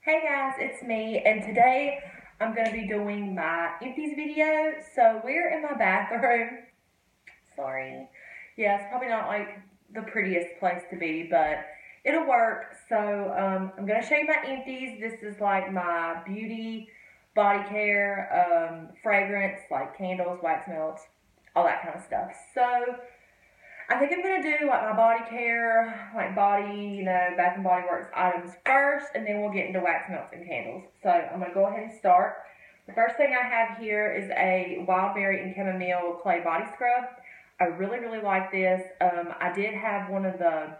Hey guys, it's me, and today I'm going to be doing my empties video. So we're in my bathroom. Sorry. Yeah, it's probably not like the prettiest place to be, but it'll work. So I'm going to show you my empties. This is like my beauty, body care, fragrance, like candles, wax melts, all that kind of stuff. So I think I'm gonna do like my body care, like body, Bath and Body Works items first, and then we'll get into wax melts and candles. So I'm gonna go ahead and start. The first thing I have here is a wild berry and chamomile clay body scrub. I really like this. I did have one of the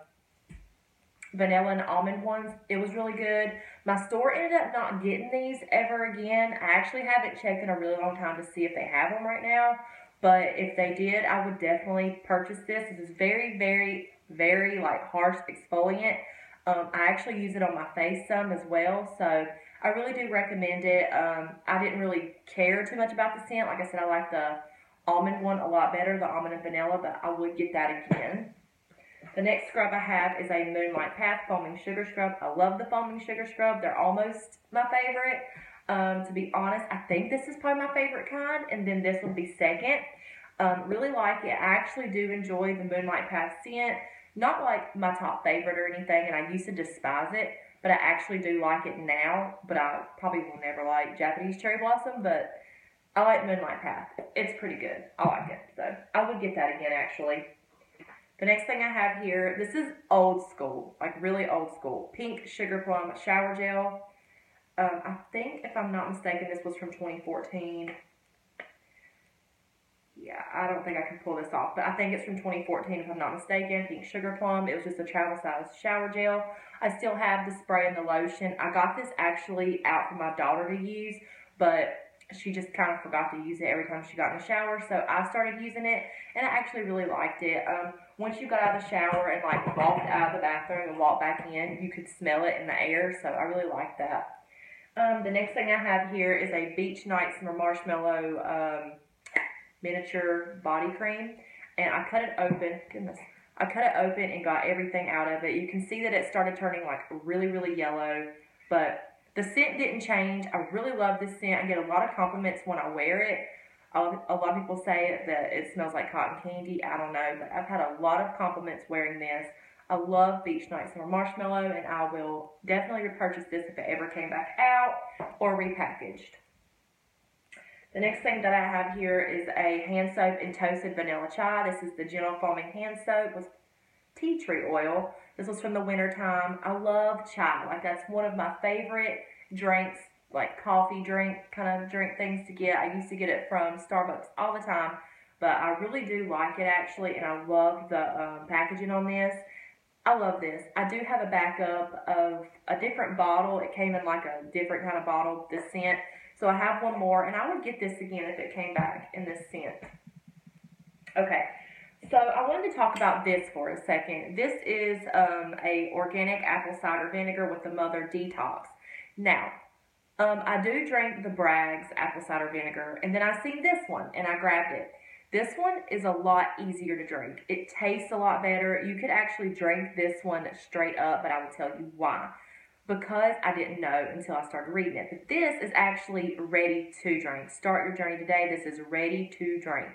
vanilla and almond ones. It was really good. My store ended up not getting these ever again. I actually haven't checked in a really long time to see if they have them right now. But if they did, I would definitely purchase this. This is very like harsh exfoliant. I actually use it on my face some as well. So I really do recommend it. I didn't really care too much about the scent. Like I said, I like the almond one a lot better, the almond and vanilla, but I would get that again. The next scrub I have is a Moonlight Path Foaming Sugar Scrub. I love the Foaming Sugar Scrub. They're almost my favorite. To be honest, I think this is probably my favorite kind, and then this will be second. Really like it. I actually do enjoy the Moonlight Path scent. Not like my top favorite or anything, and I used to despise it, but I actually do like it now. But I probably will never like Japanese Cherry Blossom, but I like Moonlight Path. It's pretty good. I like it. So I would get that again, actually. The next thing I have here, this is old school, like really old school. Pink Sugar Plum Shower Gel. I think, if I'm not mistaken, this was from 2014. Yeah, I don't think I can pull this off, but I think it's from 2014 if I'm not mistaken. Pink Sugar Plum. It was just a travel size shower gel. I still have the spray and the lotion. I got this actually out for my daughter to use, but she just kind of forgot to use it every time she got in the shower, so I started using it, and I actually really liked it. Once you got out of the shower and like walked out of the bathroom and walked back in, you could smell it in the air, so I really liked that. The next thing I have here is a Beach Night Summer Marshmallow miniature body cream, and I cut it open. Goodness. I cut it open and got everything out of it. You can see that it started turning like really yellow, but the scent didn't change. I really love this scent. I get a lot of compliments when I wear it. A lot of people say that it smells like cotton candy. I don't know, but I've had a lot of compliments wearing this. I love Beach Night Summer Marshmallow, and I will definitely repurchase this if it ever came back out or repackaged. The next thing that I have here is a hand soap and toasted vanilla chai. This is the Gentle Foaming Hand Soap with tea tree oil. This was from the winter time. I love chai. Like, that's one of my favorite drinks, like coffee drink, kind of drink things to get. I used to get it from Starbucks all the time, but I really do like it actually, and I love the packaging on this. I love this. I do have a backup of a different bottle. It came in like a different kind of bottle, this scent. So I have one more, and I would get this again if it came back in this scent. Okay, so I wanted to talk about this for a second. This is a organic apple cider vinegar with the Mother Detox. Now, I do drink the Bragg's apple cider vinegar, and then I seen this one, and I grabbed it. This one is a lot easier to drink. It tastes a lot better. You could actually drink this one straight up, but I will tell you why. Because I didn't know until I started reading it. But this is actually ready to drink. Start your journey today. This is ready to drink.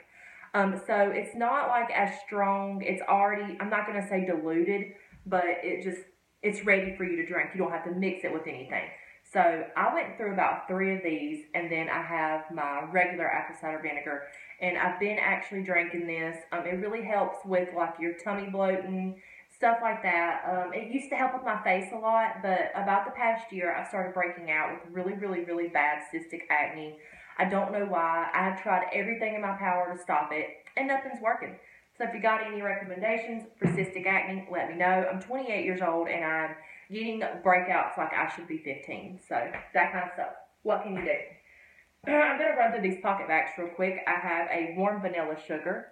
So it's not like as strong. It's already, I'm not going to say diluted, but it's ready for you to drink. You don't have to mix it with anything. So I went through about 3 of these, and then I have my regular apple cider vinegar, and I've been actually drinking this. It really helps with like your tummy bloating, stuff like that. It used to help with my face a lot, but about the past year, I started breaking out with really bad cystic acne. I don't know why. I have tried everything in my power to stop it, and nothing's working. So if you got any recommendations for cystic acne, let me know. I'm 28 years old, and I'm getting breakouts like I should be 15. So that kind of stuff. What can you do? I'm going to run through these pocket bags real quick. I have a warm vanilla sugar.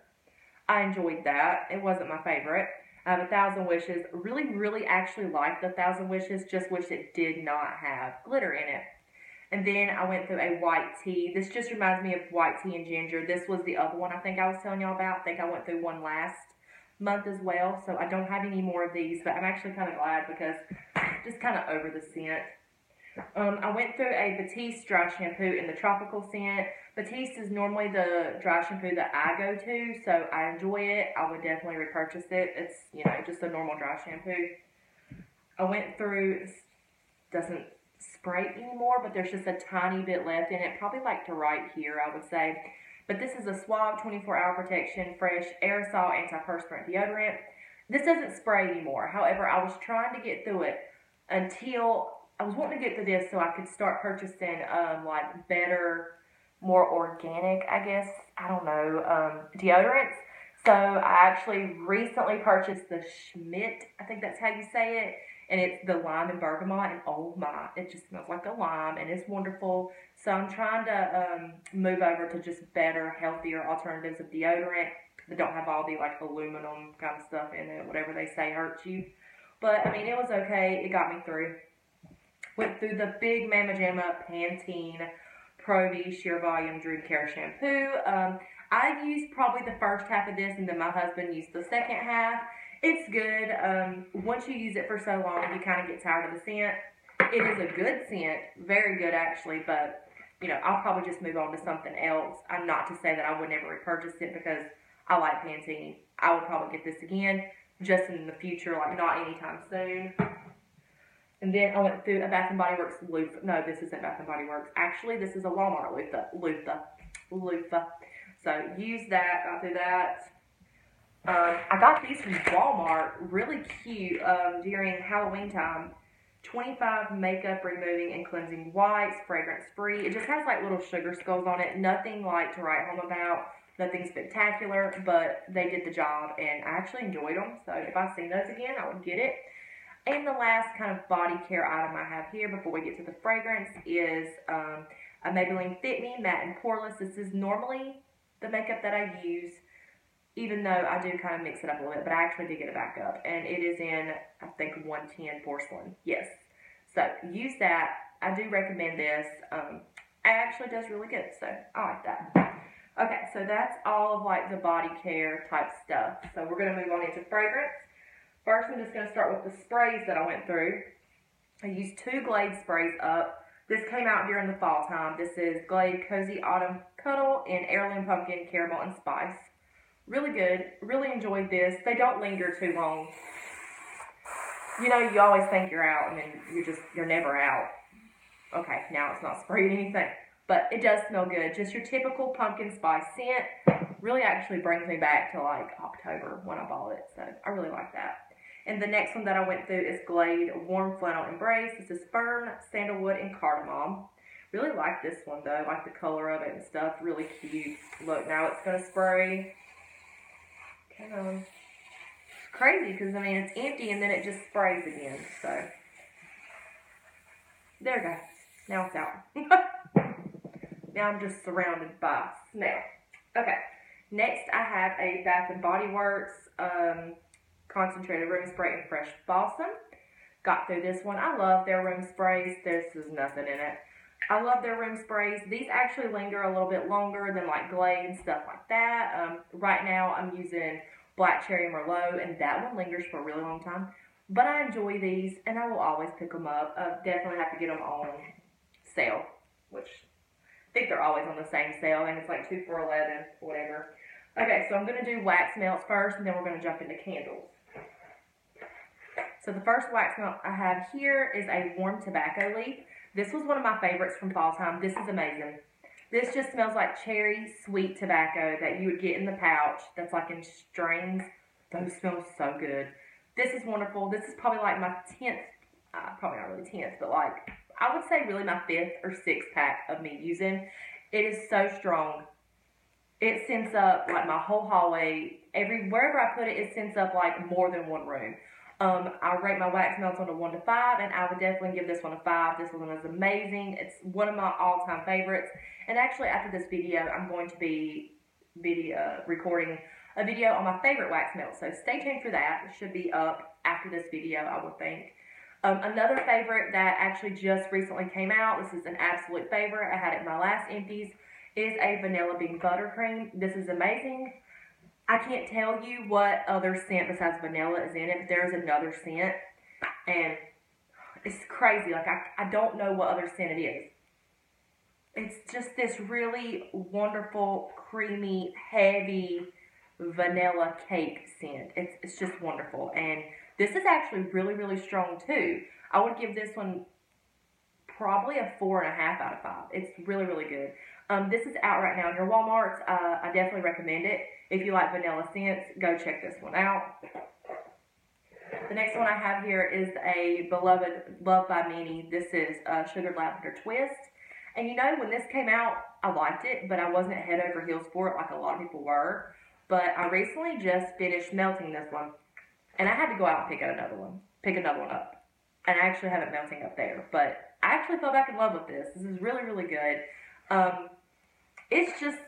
I enjoyed that. It wasn't my favorite. I have 1,000 Wishes. Really actually liked the 1,000 Wishes. Just wish it did not have glitter in it. And then I went through a white tea. This just reminds me of white tea and ginger. This was the other one I think I was telling y'all about. I think I went through one last month as well. So I don't have any more of these, but I'm actually kind of glad because I'm just kind of over the scent. I went through a BBW dry shampoo in the tropical scent. BBW is normally the dry shampoo that I go to, so I enjoy it. I would definitely repurchase it. It's, just a normal dry shampoo. I went through, doesn't spray anymore, but there's just a tiny bit left in it, probably like to right here, I would say. But this is a Suave 24-hour protection, fresh aerosol antiperspirant deodorant. This doesn't spray anymore. However, I was trying to get through it until I was wanting to get through this so I could start purchasing like better, more organic, I guess, I don't know, deodorants. So I actually recently purchased the Schmidt, I think that's how you say it, and it's the lime and bergamot, and oh my, it just smells like a lime, and it's wonderful. So I'm trying to move over to just better, healthier alternatives of deodorant that don't have all the like aluminum kind of stuff in it, whatever they say hurts you. But I mean, it was okay. It got me through. Went through the big Mama Jamma Pantene Pro V Sheer Volume Dream Care Shampoo. I used probably the first half of this, and then my husband used the second half. It's good. Once you use it for so long, you kind of get tired of the scent. It is a good scent, very good actually, but I'll probably just move on to something else. I'm not to say that I would never repurchase it because I like Pantene. I would probably get this again, just in the future, like not anytime soon. And then I went through a Bath & Body Works loofah. No, this isn't Bath & Body Works. Actually, this is a Walmart loofah. So use that, got through that. I got these from Walmart, really cute, during Halloween time. 25 makeup removing and cleansing wipes, fragrance free. It just has like little sugar skulls on it. Nothing like to write home about. Nothing spectacular, but they did the job, and I actually enjoyed them. So if I seen those again, I would get it. And the last kind of body care item I have here before we get to the fragrance is a Maybelline Fit Me Matte and Poreless. This is normally the makeup that I use, even though I do kind of mix it up a little bit, but I actually did get it back up. And it is in, I think, 110 porcelain. Yes. So use that. I do recommend this. It actually does really good, so I like that. Okay, so that's all of like the body care type stuff. So we're going to move on into fragrance. First, I'm just going to start with the sprays that I went through. I used 2 Glade sprays up. This came out during the fall time. This is Glade Cozy Autumn Cuddle in Heirloom Pumpkin, Caramel, and Spice. Really good. Really enjoyed this. They don't linger too long. You always think you're out, and then you're never out. Okay, now it's not spraying anything. But it does smell good. Just your typical pumpkin spice scent. Really actually brings me back to like October when I bought it. So I really like that. And the next one that I went through is Glade Warm Flannel Embrace. This is Fern, Sandalwood, and Cardamom. Really like this one though. I like the color of it and stuff. Really cute. Look, now it's going to spray. Come on. It's crazy because, I mean, it's empty and then it just sprays again. So, there we go. Now it's out. Now I'm just surrounded by smell. Okay. Next, I have a Bath & Body Works Concentrated Room Spray and Fresh Balsam. Got through this one. I love their room sprays. This is nothing in it. I love their room sprays. These actually linger a little bit longer than like Glade and stuff like that. Right now, I'm using Black Cherry Merlot, and that one lingers for a really long time. But I enjoy these, and I will always pick them up. Definitely have to get them on sale, which I think they're always on the same sale. I think it's like 2 for $11, whatever. Okay, so I'm going to do wax melts first, and then we're going to jump into candles. So the first wax melt I have here is a warm tobacco leaf. This was one of my favorites from fall time. This is amazing. This just smells like cherry sweet tobacco that you would get in the pouch that's like in strings. Those smell so good. This is wonderful. This is probably like my 10th, probably not really 10th, but like I would say really my 5th or 6th pack of me using. It is so strong. It scents up like my whole hallway. Wherever I put it, it scents up like more than one room. I rate my wax melts on a 1 to 5, and I would definitely give this one a 5. This one is amazing. It's one of my all-time favorites. And actually, after this video, I'm going to be recording a video on my favorite wax melts. So stay tuned for that. It should be up after this video, I would think. Another favorite that actually just recently came out, this is an absolute favorite, I had it in my last empties, is a Vanilla Bean Buttercream. This is amazing. I can't tell you what other scent besides vanilla is in it, but there is another scent, and it's crazy. Like, I don't know what other scent it is. It's just this really wonderful, creamy, heavy vanilla cake scent. It's just wonderful. And this is actually really, really strong too. I would give this one probably a 4.5 out of 5. It's really, really good. This is out right now in your Walmarts. I definitely recommend it. If you like vanilla scents, go check this one out. The next one I have here is a beloved Loved by Many. This is a Sugared Lavender Twist. And you know, when this came out, I liked it, but I wasn't head over heels for it like a lot of people were. But I recently just finished melting this one, and I had to go out and pick another one up. And I actually have it melting up there, but I actually fell back in love with this. This is really, really good. It's just,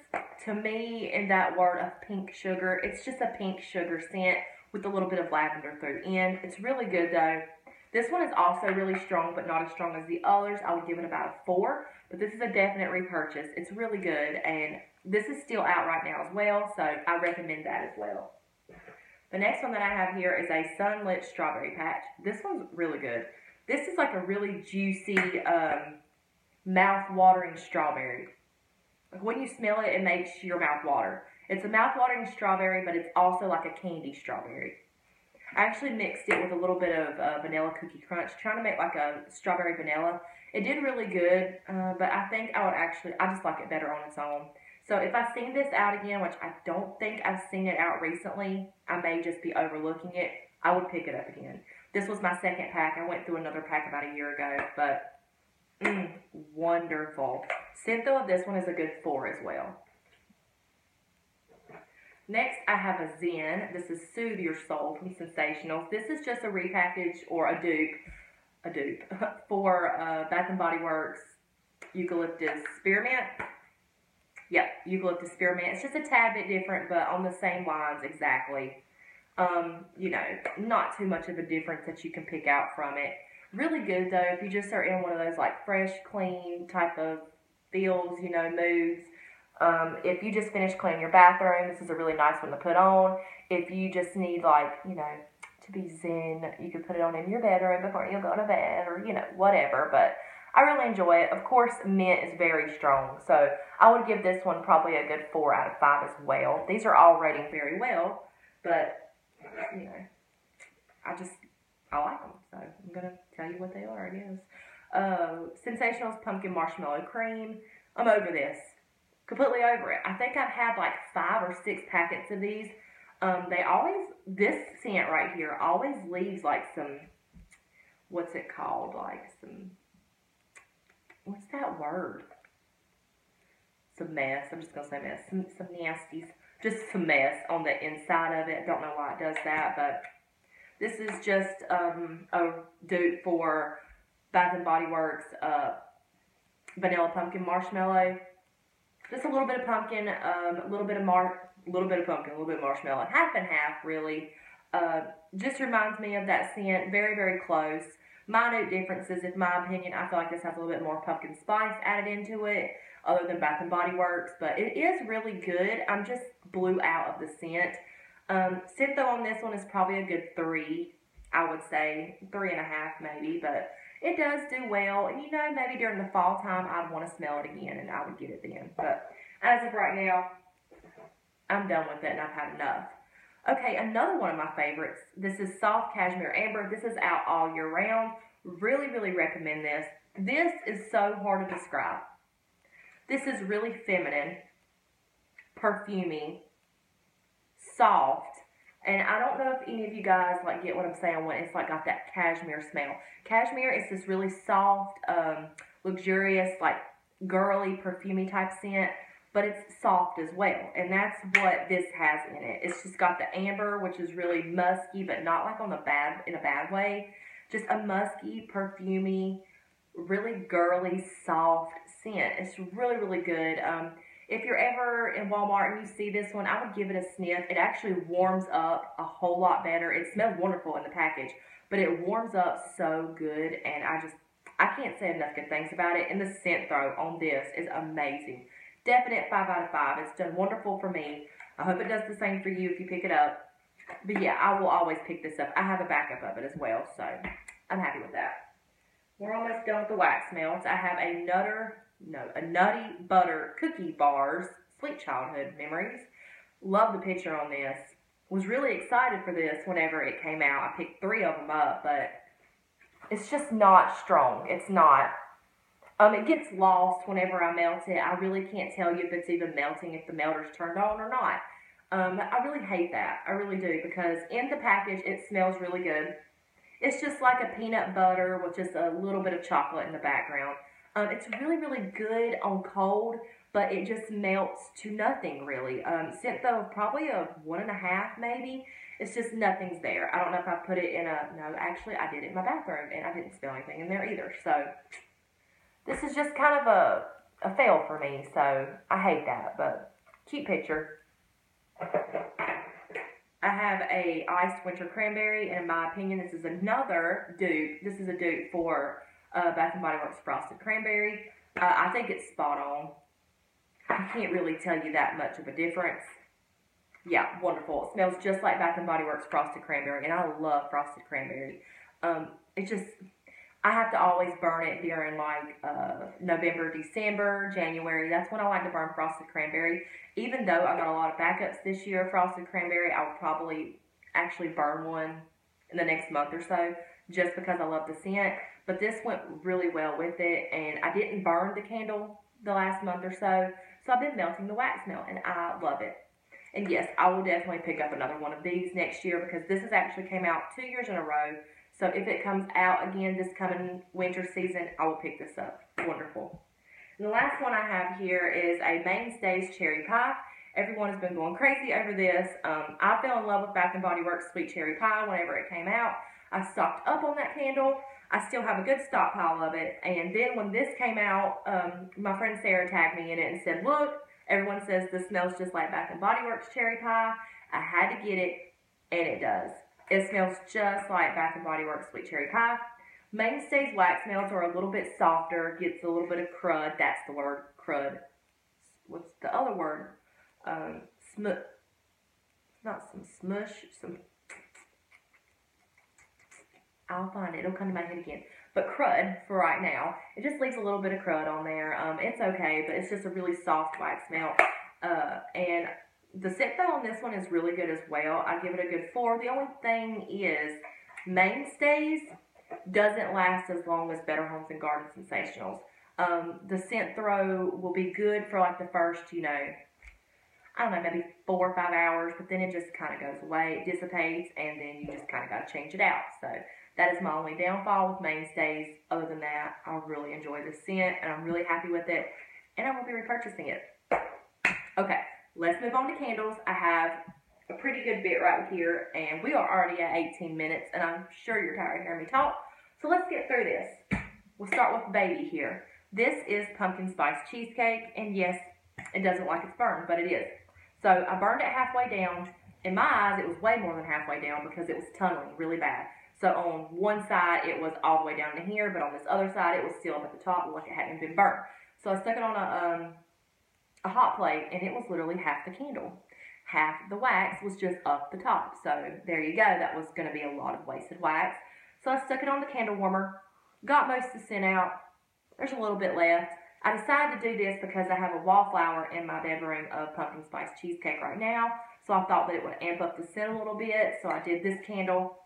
to me, in that word of pink sugar, it's just a pink sugar scent with a little bit of lavender thrown in. It's really good though. This one is also really strong, but not as strong as the others. I would give it about a 4, but this is a definite repurchase. It's really good, and this is still out right now as well, so I recommend that as well. The next one that I have here is a Sunlit Strawberry Patch. This one's really good. This is like a really juicy, mouth-watering strawberry. Like when you smell it, it makes your mouth water. It's a mouth-watering strawberry, but it's also like a candy strawberry. I actually mixed it with a little bit of vanilla cookie crunch, trying to make like a strawberry vanilla. It did really good, but I think I just like it better on its own. So if I've seen this out again, which I don't think I've seen it out recently, I may just be overlooking it, I would pick it up again. This was my second pack. I went through another pack about a year ago, but wonderful. Scent though of this one is a good 4 as well. Next, I have a Zen. This is Soothe Your Soul from Sensationals. This is just a repackage or a dupe for Bath & Body Works Eucalyptus Spearmint. Yep, Eucalyptus Spearmint. It's just a tad bit different, but on the same lines exactly. You know, not too much of a difference that you can pick out from it. Really good though if you just are in one of those like fresh, clean type of feels, you know, moods. If you just finished cleaning your bathroom, this is a really nice one to put on. If you just need, like, you know, to be zen, you can put it on in your bedroom before you go to bed, or, you know, whatever. But I really enjoy it. Of course, mint is very strong, so I would give this one probably a good 4 out of 5 as well. These are all rating very well, but, you know, I like them, so I'm going to tell you what they are, I guess. Sensationals Pumpkin Marshmallow Cream. I'm over this. Completely over it. I think I've had like 5 or 6 packets of these. This scent right here always leaves like some, what's it called? Like some, what's that word? Some mess. I'm just going to say mess. Some nasties. Just some mess on the inside of it. I don't know why it does that, but this is just a dupe for Bath & Body Works Vanilla Pumpkin Marshmallow. Just a little bit of pumpkin, a little bit of pumpkin, a little bit of marshmallow, half and half really. Just reminds me of that scent, very, very close. Minute differences, in my opinion. I feel like this has a little bit more pumpkin spice added into it, other than Bath & Body Works, but it is really good. I'm just blew out of the scent. Scent though on this one is probably a good 3, I would say, 3.5 maybe, but it does do well, and you know, maybe during the fall time, I'd want to smell it again, and I would get it then. But as of right now, I'm done with it, and I've had enough. Okay, another one of my favorites. This is Soft Cashmere Amber. This is out all year round. Really, really recommend this. This is so hard to describe. This is really feminine, perfumey, soft. And I don't know if any of you guys like get what I'm saying when it's like got that cashmere smell. Cashmere is this really soft, luxurious, like girly, perfumey type scent, but it's soft as well. And that's what this has in it. It's just got the amber, which is really musky, but not like in a bad way. Just a musky, perfumey, really girly, soft scent. It's really, really good. If you're ever in Walmart and you see this one, I would give it a sniff. It actually warms up a whole lot better. It smells wonderful in the package, but it warms up so good, and I can't say enough good things about it. And the scent though on this is amazing. Definite 5 out of 5. It's done wonderful for me. I hope it does the same for you if you pick it up. But yeah, I will always pick this up. I have a backup of it as well, so I'm happy with that. We're almost done with the wax melts. I have a nutty butter cookie bars, sweet childhood memories. Love the picture on this. Was really excited for this whenever it came out. I picked 3 of them up, but it's just not strong. It's not. It gets lost whenever I melt it. I really can't tell you if it's even melting, if the melter's turned on or not. I really hate that. I really do, because in the package it smells really good. It's just like a peanut butter with just a little bit of chocolate in the background. It's really, really good on cold, but it just melts to nothing, really. Scent, though, probably a 1.5 maybe. It's just nothing's there. I don't know if I put it in a... No, actually, I did it in my bathroom, and I didn't smell anything in there either. So, this is just kind of a fail for me, so I hate that, but cute picture. I have a iced winter cranberry, and in my opinion, this is another dupe. This is a dupe for Bath & Body Works Frosted Cranberry. I think it's spot on. I can't really tell you that much of a difference. Yeah, wonderful. It smells just like Bath & Body Works Frosted Cranberry, and I love Frosted Cranberry. It just... I have to always burn it during like November, December, January. That's when I like to burn Frosted Cranberry. Even though I got a lot of backups this year of Frosted Cranberry, I will probably actually burn one in the next month or so, just because I love the scent. But this went really well with it, and I didn't burn the candle the last month or so, so I've been melting the wax melt, and I love it. And yes, I will definitely pick up another one of these next year, because this has actually came out 2 years in a row. So if it comes out again this coming winter season, I will pick this up. Wonderful. And the last one I have here is a Mainstays Cherry Pie. Everyone has been going crazy over this. I fell in love with Bath & Body Works Sweet Cherry Pie whenever it came out. I stocked up on that candle. I still have a good stockpile of it. And then when this came out, my friend Sarah tagged me in it and said, look, everyone says this smells just like Bath & Body Works Cherry Pie. I had to get it, and it does. It smells just like Bath & Body Works Sweet Cherry Pie. Mainstays wax melts are a little bit softer, gets a little bit of crud. That's the word, crud. What's the other word? Not some smush, some... I'll find it. It'll come to my head again. But crud, for right now, it just leaves a little bit of crud on there. It's okay, but it's just a really soft wax melt. And the scent, though, on this one is really good as well. I give it a good 4. The only thing is, Mainstays doesn't last as long as Better Homes and Garden Sensationals. The scent throw will be good for like the first, I don't know, maybe 4 or 5 hours, but then it just kind of goes away, it dissipates, and then you just kind of got to change it out. So that is my only downfall with Mainstays. Other than that, I really enjoy the scent, and I'm really happy with it, and I will be repurchasing it. Okay. Let's move on to candles. I have a pretty good bit right here, and we are already at 18 minutes, and I'm sure you're tired of hearing me talk. So let's get through this. We'll start with baby here. This is pumpkin spice cheesecake, and yes, it doesn't like it's burned, but it is. So I burned it halfway down. In my eyes, it was way more than halfway down because it was tunneling really bad. So on one side, it was all the way down to here, but on this other side, it was still up at the top, like it hadn't been burnt. So I stuck it on a hot plate, and it was literally half the candle. Half the wax was just up the top. So there you go. That was going to be a lot of wasted wax. So I stuck it on the candle warmer, got most of the scent out. There's a little bit left. I decided to do this because I have a wallflower in my bedroom of pumpkin spice cheesecake right now. So I thought that it would amp up the scent a little bit. So I did this candle.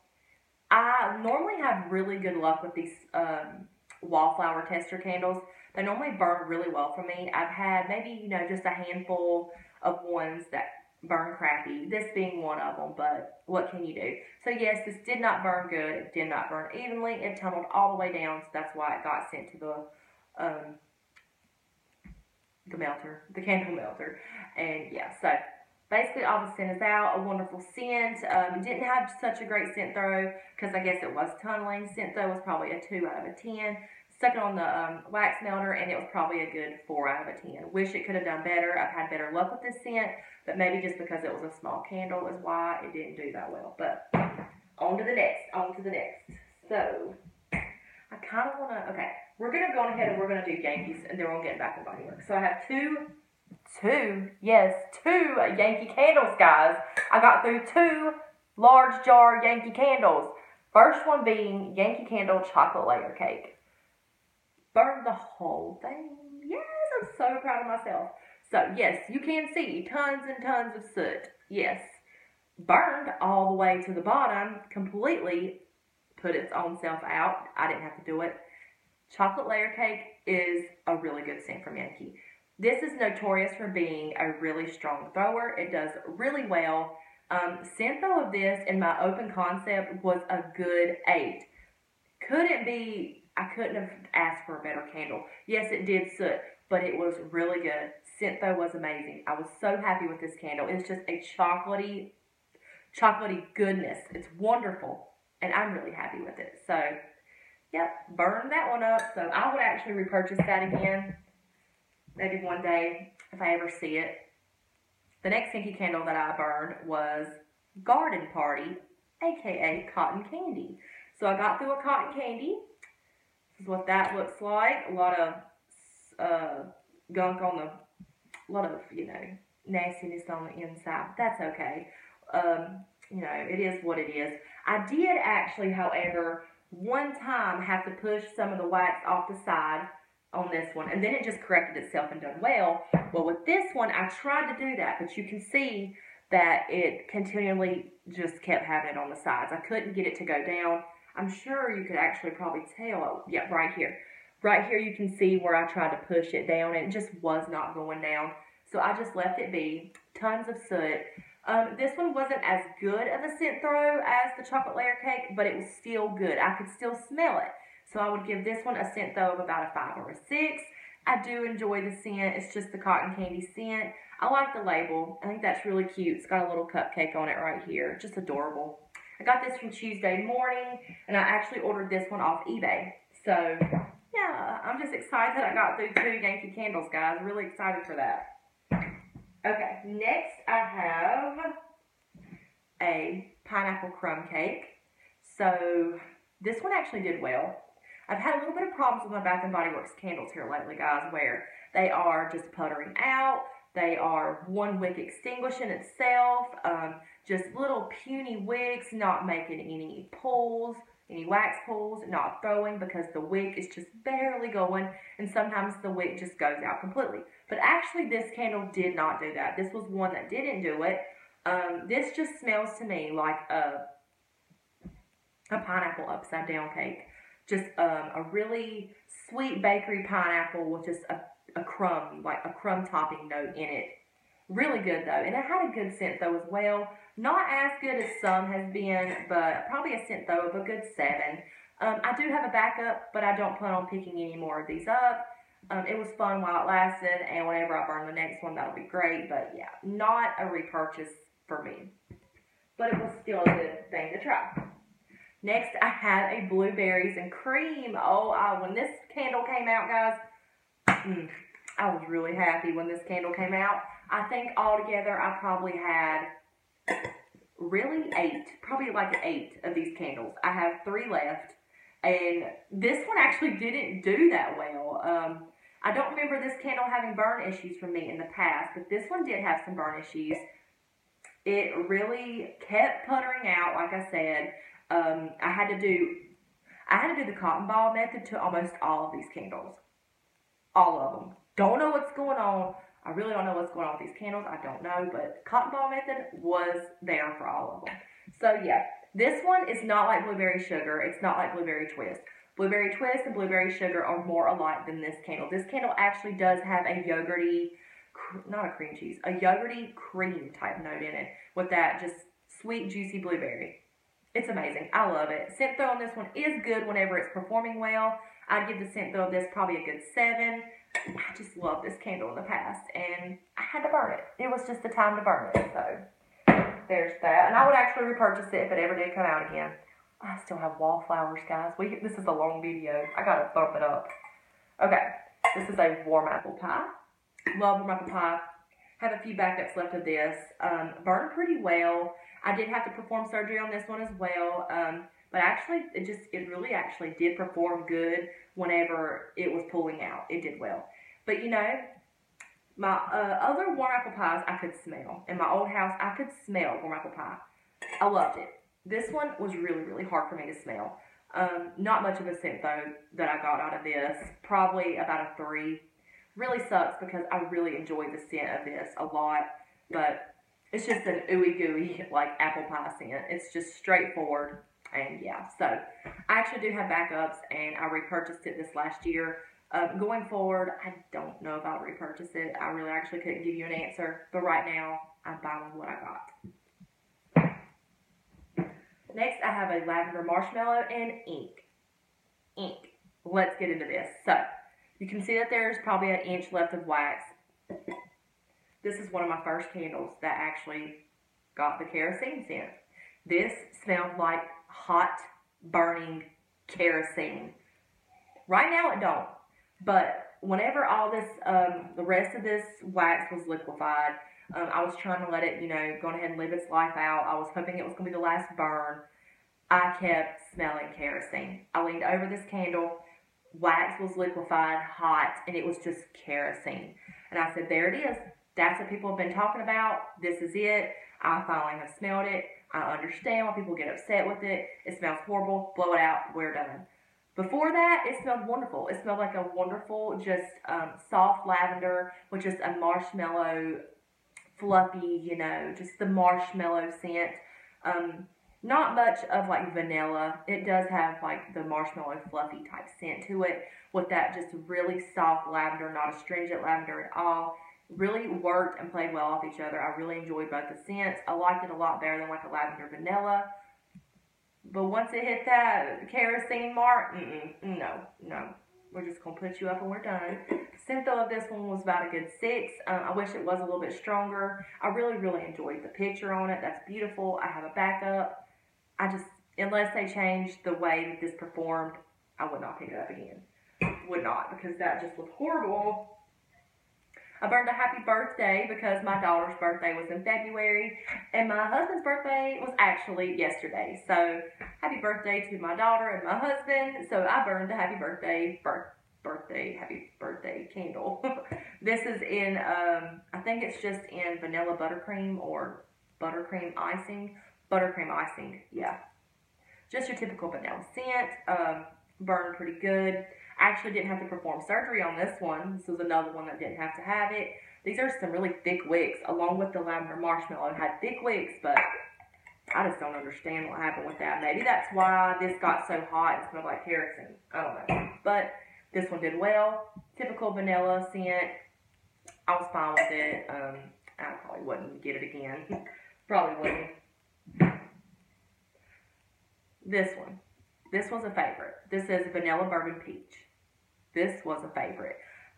I normally have really good luck with these wallflower tester candles. They normally burn really well for me. I've had maybe, just a handful of ones that burn crappy, this being one of them, but what can you do? So yes, this did not burn good. It did not burn evenly. It tunneled all the way down, so that's why it got sent to the candle melter. And yeah, so basically all the scent is out, a wonderful scent. It didn't have such a great scent throw because I guess it was tunneling. Scent throw was probably a 2 out of a 10. Stuck it on the wax melter, and it was probably a good 4 out of a 10. Wish it could have done better. I've had better luck with this scent, but maybe just because it was a small candle is why it didn't do that well. But on to the next. So I kind of want to, okay, we're going to go ahead and we're going to do Yankees, and then we'll get Bath & Body Works. So I have two Yankee candles, guys. I got through 2 large jar Yankee candles. First one being Yankee Candle Chocolate Layer Cake. burned the whole thing. Yes, I'm so proud of myself. So, yes, you can see tons and tons of soot. Yes, burned all the way to the bottom, completely put its own self out. I didn't have to do it. Chocolate layer cake is a really good scent from Yankee. This is notorious for being a really strong thrower. It does really well. Scent though of this in my open concept was a good 8. I couldn't have asked for a better candle. Yes, it did soot, but it was really good. Scent though was amazing. I was so happy with this candle. It's just a chocolatey goodness. It's wonderful, and I'm really happy with it. So, yep, burn that one up. So I would actually repurchase that again, maybe one day if I ever see it. The next Yankee candle that I burned was Garden Party, aka Cotton Candy. So I got through a cotton candy. This is what that looks like. A lot of gunk on a lot of, nastiness on the inside. That's okay. It is what it is. I did actually, however, one time have to push some of the wax off the side on this one, and then it just corrected itself and done well. Well, with this one, I tried to do that, but you can see that it continually just kept having it on the sides. I couldn't get it to go down. I'm sure you could actually probably tell. Yeah, right here. Right here you can see where I tried to push it down, and it just was not going down. So I just left it be. Tons of soot. This one wasn't as good of a scent throw as the chocolate layer cake, but it was still good. I could still smell it. So I would give this one a scent throw of about a 5 or a 6. I do enjoy the scent. It's just the cotton candy scent. I like the label. I think that's really cute. It's got a little cupcake on it right here. Just adorable. I got this from Tuesday morning, and I actually ordered this one off eBay. So, yeah, I'm just excited that I got through 2 Yankee candles, guys. Really excited for that. Okay, next I have a pineapple crumb cake. So, this one actually did well. I've had a little bit of problems with my Bath & Body Works candles here lately, guys, where they are just puttering out. They are one wick extinguishing itself. Just little puny wicks, not making any pulls, any wax pulls, not throwing because the wick is just barely going, and sometimes the wick just goes out completely. But actually, this candle did not do that. This was one that didn't do it. This just smells to me like a pineapple upside down cake. Just a really sweet bakery pineapple with just a crumb, like a crumb topping note in it. Really good though, and it had a good scent though as well. Not as good as some has been, but probably a scent though of a good 7. I do have a backup, but I don't plan on picking any more of these up. It was fun while it lasted, and whenever I burn the next one, that'll be great. But yeah, not a repurchase for me, but it was still a good thing to try. Next, I have a blueberries and cream. When this candle came out, guys, I was really happy when this candle came out. I think altogether I probably had really 8, probably like 8 of these candles. I have 3 left, and this one actually didn't do that well. I don't remember this candle having burn issues from me in the past, but this one did have some burn issues. It really kept puttering out, like I said. I had to do the cotton ball method to almost all of these candles. All of them. Don't know what's going on. I really don't know what's going on with these candles. I don't know, but cotton ball method was there for all of them. So yeah, this one is not like blueberry sugar. It's not like blueberry twist. Blueberry twist and blueberry sugar are more alike than this candle. This candle actually does have a yogurty, not a cream cheese, a yogurty cream type note in it with that just sweet, juicy blueberry. It's amazing. I love it. Scent throw on this one is good whenever it's performing well. I'd give the scent throw of this probably a good 7. I just love this candle in the past, and I had to burn it. It was just the time to burn it, so there's that. And I would actually repurchase it if it ever did come out again. I still have wallflowers, guys. This is a long video. I gotta bump it up. Okay, this is a warm apple pie. Love warm apple pie. Have a few backups left of this. Burned pretty well. I did have to perform surgery on this one as well. But actually, it really actually did perform good whenever it was pulling out. It did well. But my other warm apple pies I could smell. In my old house, I could smell warm apple pie. I loved it. This one was really, really hard for me to smell. Not much of a scent though that I got out of this. Probably about a 3. Really sucks because I really enjoy the scent of this a lot, but it's just an ooey gooey like apple pie scent. It's just straightforward, and yeah. So I actually do have backups, and I repurchased it this last year. Going forward, I don't know if I'll repurchase it. I really actually couldn't give you an answer, but right now I'm fine with what I got. Next, I have a lavender marshmallow and ink. Let's get into this. So you can see that there's probably an inch left of wax. This is one of my first candles that actually got the kerosene scent. This smelled like hot, burning kerosene. Right now it don't, but whenever all this, the rest of this wax was liquefied, I was trying to let it, go ahead and live its life out. I was hoping it was going to be the last burn. I kept smelling kerosene. I leaned over this candle. Wax was liquefied, hot, and it was just kerosene. And I said, there it is. That's what people have been talking about. This is it. I finally have smelled it. I understand why people get upset with it. It smells horrible. Blow it out. We're done. Before that, it smelled wonderful. It smelled like a wonderful, just soft lavender with just a marshmallow, fluffy, just the marshmallow scent. Not much of like vanilla. It does have like the marshmallow fluffy type scent to it with that just really soft lavender, not a stringent lavender at all. Really worked and played well off each other. I really enjoyed both the scents. I liked it a lot better than like a lavender vanilla. But once it hit that kerosene mark, no. We're just going to put you up and we're done. Scent though of this one was about a good 6. I wish it was a little bit stronger. I really, really enjoyed the picture on it. That's beautiful. I have a backup. Unless they changed the way that this performed, I would not pick it up again. Would not, because that just was horrible. I burned a happy birthday because my daughter's birthday was in February, and my husband's birthday was actually yesterday. So, happy birthday to my daughter and my husband. So, I burned a happy birthday candle. This is in, I think it's just in vanilla buttercream or buttercream icing. Buttercream icing, yeah. Just your typical vanilla scent. Burned pretty good. I actually didn't have to perform surgery on this one. This was another one that didn't have to have it. These are some really thick wicks, along with the lavender marshmallow. It had thick wicks, but I just don't understand what happened with that. Maybe that's why this got so hot and smelled like kerosene. I don't know. But this one did well. Typical vanilla scent. I was fine with it. I probably wouldn't get it again. Probably wouldn't. This was a favorite. This is Vanilla Bourbon Peach. This was a favorite.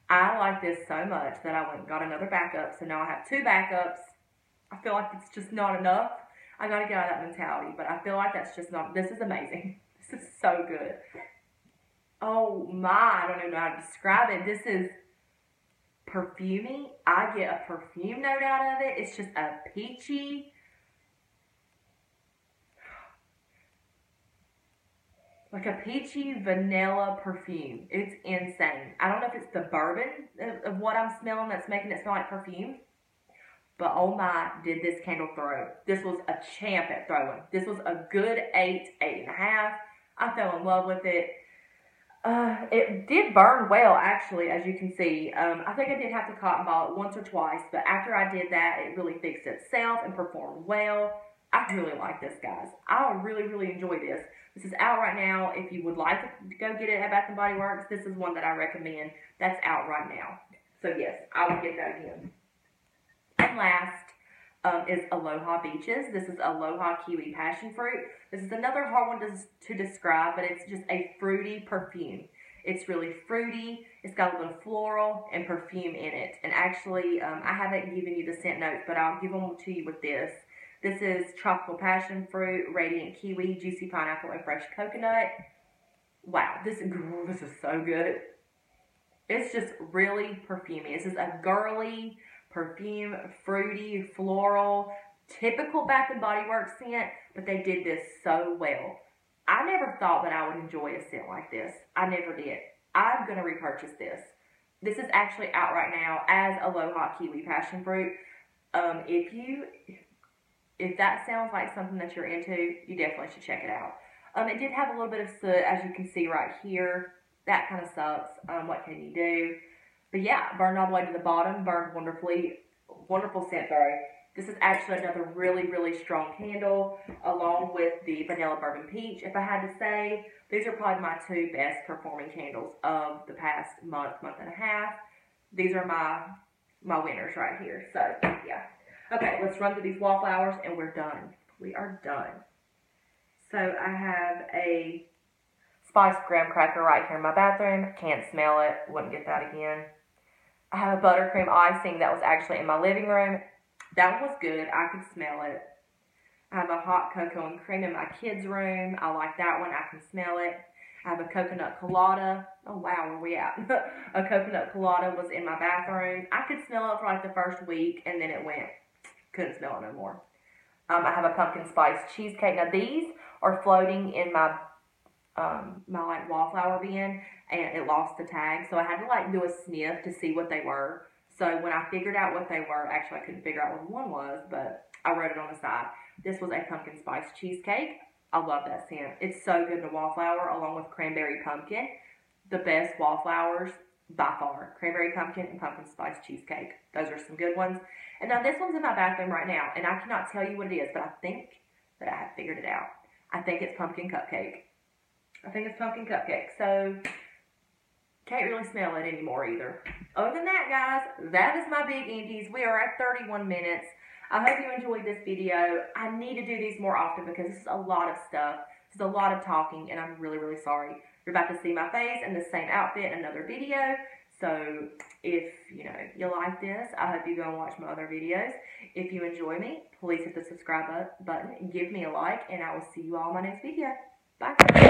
I like this so much that I went and got another backup. So now I have 2 backups. I feel like it's just not enough. I got to get out of that mentality. But I feel like that's just not. This is amazing. This is so good. Oh my. I don't even know how to describe it. This is perfumey. I get a perfume note out of it. It's just a peachy. Like a peachy vanilla perfume. It's insane. I don't know if it's the bourbon of what I'm smelling that's making it smell like perfume. But oh my, did this candle throw. This was a champ at throwing. This was a good 8, 8.5. I fell in love with it. It did burn well, actually, as you can see. I think I did have to cotton ball it once or twice. But after I did that, it really fixed itself and performed well. I really like this, guys. I really, really enjoy this. This is out right now. If you would like to go get it at Bath & Body Works, this is one that I recommend. That's out right now. So, yes, I will get that again. And last is Aloha Beaches. This is Aloha Kiwi Passion Fruit. This is another hard one to describe, but it's just a fruity perfume. It's really fruity. It's got a little floral and perfume in it. And actually, I haven't given you the scent notes, but I'll give them to you with this. This is Tropical Passion Fruit, Radiant Kiwi, Juicy Pineapple, and Fresh Coconut. Wow, this is so good. It's just really perfumey. This is a girly perfume, fruity, floral, typical Bath & Body Works scent, but they did this so well. I never thought that I would enjoy a scent like this. I never did. I'm going to repurchase this. This is actually out right now as Aloha Kiwi Passion Fruit. If that sounds like something that you're into, you definitely should check it out. It did have a little bit of soot, as you can see right here. That kind of sucks. What can you do? But yeah, burned all the way to the bottom, burned wonderfully. Wonderful scent, though. This is actually another really, really strong candle, along with the Vanilla Bourbon Peach. If I had to say, these are probably my two best performing candles of the past month and a half. These are my winners right here. So, yeah. Okay, let's run through these wallflowers, and we're done. We are done. So, I have a spiced graham cracker right here in my bathroom. Can't smell it. Wouldn't get that again. I have a buttercream icing that was actually in my living room. That one was good. I could smell it. I have a hot cocoa and cream in my kids' room. I like that one. I can smell it. I have a coconut colada. Oh, wow, where are we at? A coconut colada was in my bathroom. I could smell it for like the first week, and then it went. Couldn't smell it no more. I have a pumpkin spice cheesecake. Now, these are floating in my like wallflower bin, and it lost the tag, so I had to like do a sniff to see what they were. So when I figured out what they were, actually I couldn't figure out what one was, but I wrote it on the side. This was a pumpkin spice cheesecake. I love that scent. It's so good to wallflower along with cranberry pumpkin. The best wallflowers by far. Cranberry pumpkin and pumpkin spice cheesecake. Those are some good ones. And now this one's in my bathroom right now, and I cannot tell you what it is, but I think that I have figured it out. I think it's pumpkin cupcake. I think it's pumpkin cupcake. So, can't really smell it anymore either. Other than that, guys, that is my big empties. We are at 31 minutes. I hope you enjoyed this video. I need to do these more often because this is a lot of stuff. This is a lot of talking, and I'm really, really sorry. You're about to see my face in the same outfit in another video. So, if, you like this, I hope you go and watch my other videos. If you enjoy me, please hit the subscribe button, give me a like, and I will see you all in my next video. Bye.